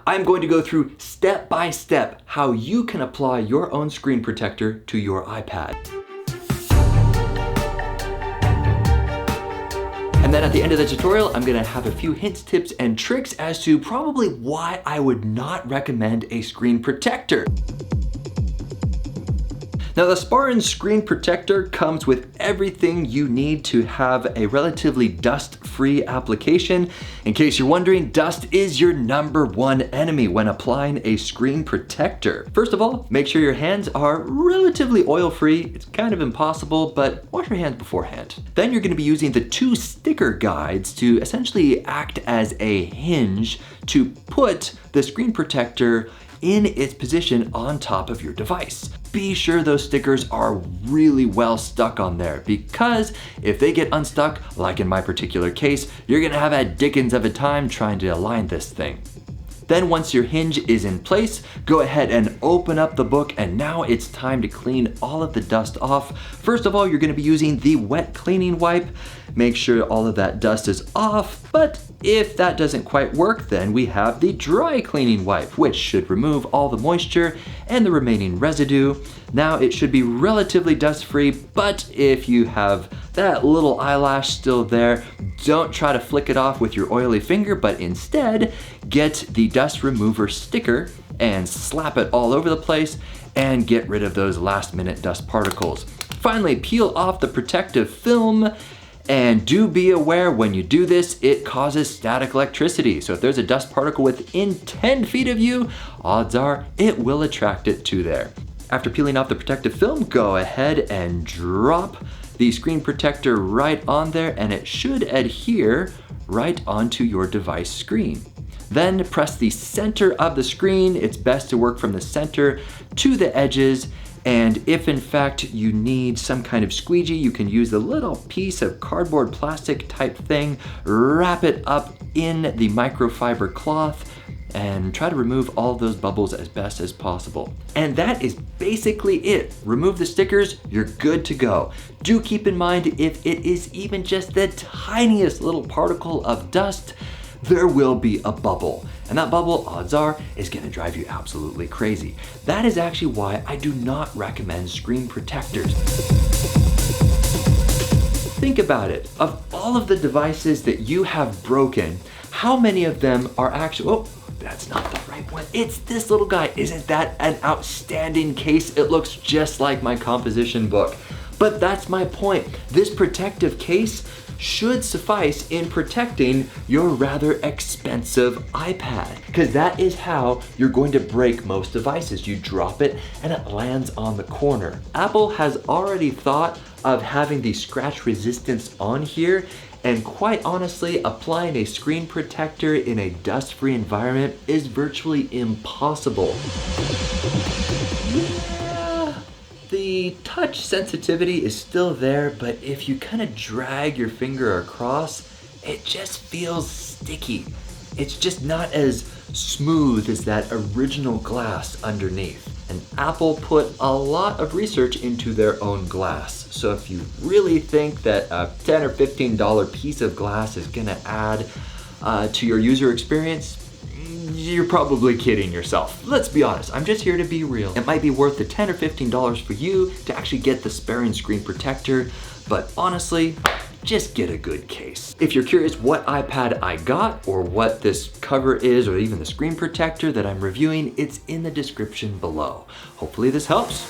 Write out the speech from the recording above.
I'm going to go through step by step how you can apply your own screen protector to your iPad. And then at the end of the tutorial, I'm gonna have a few hints, tips, and tricks as to probably why I would not recommend a screen protector. Now, the Sparin screen protector comes with everything you need to have a relatively dust-free application. In case you're wondering, dust is your #1 enemy when applying a screen protector. First of all, make sure your hands are relatively oil-free. It's kind of impossible, but wash your hands beforehand. Then you're gonna be using the 2 sticker guides to essentially act as a hinge to put the screen protector in its position on top of your device. Be sure those stickers are really well stuck on there, because if they get unstuck, like in my particular case, you're gonna have a dickens of a time trying to align this thing. Then once your hinge is in place, go ahead and open up the book, and now it's time to clean all of the dust off. First of all, you're gonna be using the wet cleaning wipe. Make sure all of that dust is off, but if that doesn't quite work, then we have the dry cleaning wipe, which should remove all the moisture and the remaining residue. Now it should be relatively dust-free, but if you have that little eyelash still there, don't try to flick it off with your oily finger, but instead get the dust remover sticker and slap it all over the place and get rid of those last-minute dust particles. Finally, peel off the protective film. And do be aware when you do this, it causes static electricity. So if there's a dust particle within 10 feet of you, odds are it will attract it to there. After peeling off the protective film, go ahead and drop the screen protector right on there, and it should adhere right onto your device screen. Then press the center of the screen. It's best to work from the center to the edges. And if in fact you need some kind of squeegee, you can use a little piece of cardboard plastic type thing, wrap it up in the microfiber cloth, and try to remove all of those bubbles as best as possible. And that is basically it. Remove the stickers, you're good to go. Do keep in mind, if it is even just the tiniest little particle of dust, there will be a bubble. And that bubble, odds are, is gonna drive you absolutely crazy. That is actually why I do not recommend screen protectors. Think about it. Of all of the devices that you have broken, how many of them are actually, oh, that's not the right one. It's this little guy. Isn't that an outstanding case? It looks just like my composition book. But that's my point. This protective case should suffice in protecting your rather expensive iPad, because that is how you're going to break most devices. You drop it and it lands on the corner. Apple has already thought of having the scratch resistance on here, and quite honestly, applying a screen protector in a dust-free environment is virtually impossible. The touch sensitivity is still there, but if you kind of drag your finger across, it just feels sticky. It's just not as smooth as that original glass underneath. And Apple put a lot of research into their own glass. So if you really think that a $10 or $15 piece of glass is gonna add to your user experience, you're probably kidding yourself. Let's be honest, I'm just here to be real. It might be worth the $10 or $15 for you to actually get the Sparin screen protector, but honestly, just get a good case. If you're curious what iPad I got, or what this cover is, or even the screen protector that I'm reviewing, it's in the description below. Hopefully this helps.